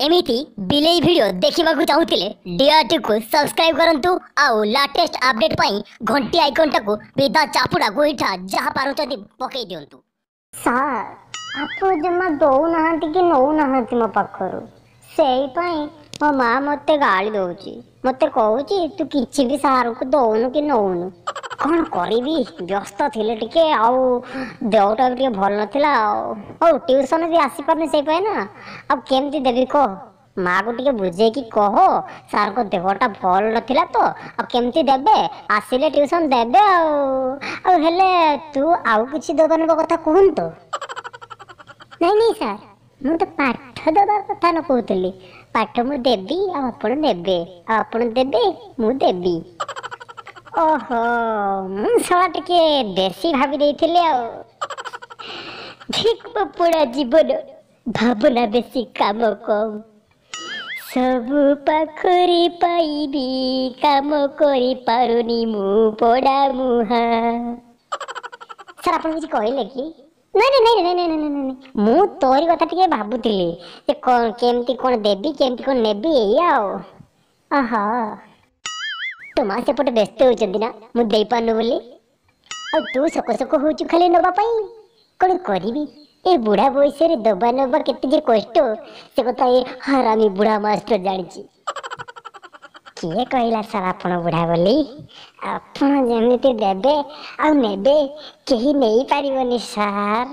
एमिति बिलेई वीडियो देखा चाहूले डीआरटी को सब्सक्राइब करंतु आउ लेटेस्ट अपडेट पाई घंटी आइकन टाको विदा चापुड़ा गोईठा जहाँ पारुचंदी पकई दियंतु। सार आप जमा दौना कि नौना मो पाखर से मो माँ मत गाड़ी दौची मत कहूँ तू किसी भी सार को दौनु कि नौनु कौन करी व्यस्त थे टे आउ देहटा भी भल ना ट्यूशन भी आसी पारनी से ना अब केमती देवी कह माँ को टे बुझे कि कह सार को देहटा भल ना तो अब केमती देबे आसिले ट्यूशन देबे हेले तू आउ किसी दबान कथा कहतु नहीं नहीं सार मु तो पाठ दबा कथा न कहूली पाठ मु देवी आपण देबे मु देवी ओहो मुझा टे देसी भाभी देथिले ठीक पड़ा जीवन भावना बेसी काम कम सबु पाखरे पाइबी काम करि पारुनी मु पड़ा मुहा सर आप कुछ कहले कि नहीं नहीं नहीं नहीं नहीं नहीं मु तोरी कथा टिके भाबुतिली जे केमती कोन देबी केमती कोन नेबी एया आहा तो माँ सेपटे व्यस्त होती ना मुझे दे पानु बोली तू सक सक हो खाली नवा कौन करी ए बुढ़ा बयस दबा नवा के कष्ट से कथा ये हरामी बुढ़ा मास्टर जानी किए कहला सर आप बुढ़ा बोली आप जमी देवे आ ने कहीं नहीं पारनी सार।